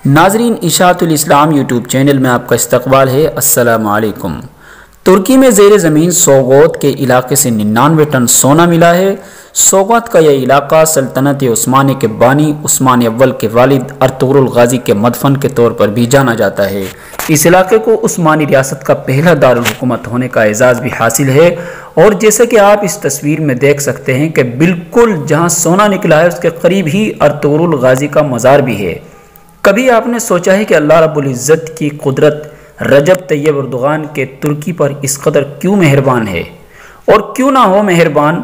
ناظرین، اشاعت الاسلام یوٹیوب چینل میں آپ کا استقبال ہے۔ السلام علیکم۔ ترکی میں زیر زمین سوغوت کے علاقے سے 99 ٹن سونا ملا ہے۔ سوغوت کا یہ علاقہ سلطنت عثمانیہ کے بانی عثمان اول کے والد ارطغرل غازی کے مدفن کے طور پر بھی جانا جاتا ہے۔ اس علاقے کو عثمانی ریاست کا پہلا دارالحکومت ہونے کا اعزاز بھی حاصل ہے، اور جیسا کہ آپ اس تصویر میں دیکھ سکتے ہیں کہ بالکل جہاں سونا نکلا ہے اس کے قریب ہی ارطغرل غازی کا مزار بھی ہے۔ کبھی آپ نے سوچا ہے کہ اللہ رب العزت کی قدرت رجب طیب اردوغان کے ترکی پر اس قدر کیوں مہربان ہے؟ اور کیوں نہ ہو مہربان،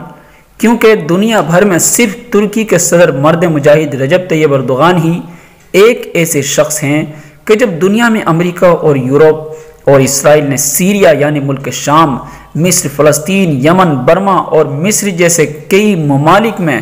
کیونکہ دنیا بھر میں صرف ترکی کے صدر مرد مجاہد رجب طیب اردوغان ہی ایک ایسے شخص ہیں کہ جب دنیا میں امریکہ اور یورپ اور اسرائیل نے سیریا یعنی ملک شام، مصر، فلسطین، یمن، برما اور مصر جیسے کئی ممالک میں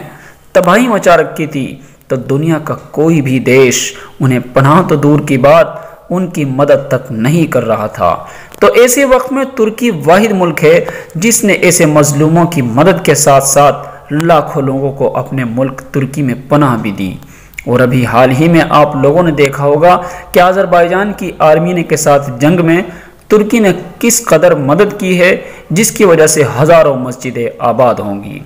تباہی مچا رکھی تھی، تو دنیا کا کوئی بھی دیش انہیں پناہ تو دور کی بات ان کی مدد تک نہیں کر رہا تھا۔ تو ایسے وقت میں ترکی واحد ملک ہے جس نے ایسے مظلوموں کی مدد کے ساتھ ساتھ لاکھوں لوگوں کو اپنے ملک ترکی میں پناہ بھی دی۔ اور ابھی حال ہی میں آپ لوگوں نے دیکھا ہوگا کہ آذربائیجان کی آرمینیا کے ساتھ جنگ میں ترکی نے کس قدر مدد کی ہے، جس کی وجہ سے ہزاروں مسجدیں آباد ہوں گی۔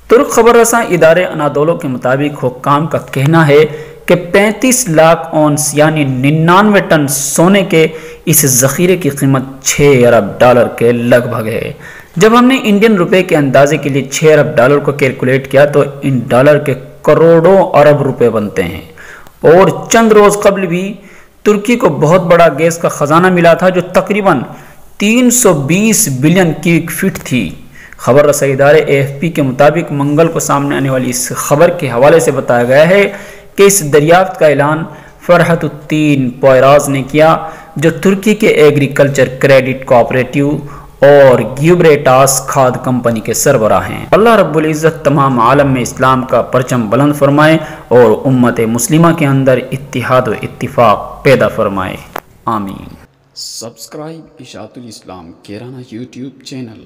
ترک خبر رساں ادارے انادولو کے مطابق حکام کا کہنا ہے کہ 35 لاکھ اونس یعنی 99 ٹن سونے کے اس ذخیرے کی قیمت 6 ارب ڈالر کے لگ بھگ ہے۔ جب ہم نے انڈین روپے کے اندازے کے لیے 6 ارب ڈالر کو کیلکولیٹ کیا تو ان ڈالر کے کروڑوں ارب روپے بنتے ہیں۔ اور چند روز قبل بھی ترکی کو بہت بڑا گیس کا خزانہ ملا تھا جو تقریباً 320 بلین کیوبک فٹ تھی۔ خبر رساں ادارے AFP کے مطابق منگل کو سامنے آنے والی اس خبر کے حوالے سے بتایا گیا ہے کہ اس دریافت کا اعلان فرحت الدین پویراز نے کیا، جو ترکی کے ایگریکلچر کریڈٹ کوآپریٹیو اور گیوبریٹاس کھاد کمپنی کے سربراہ ہیں۔ اللہ رب العزت تمام عالم میں اسلام کا پرچم بلند فرمائے اور امت مسلمہ کے اندر اتحاد و اتفاق پیدا فرمائے، آمین۔ سبسکرائب اشاعت الاسلام کیرانہ یوٹیوب چینل۔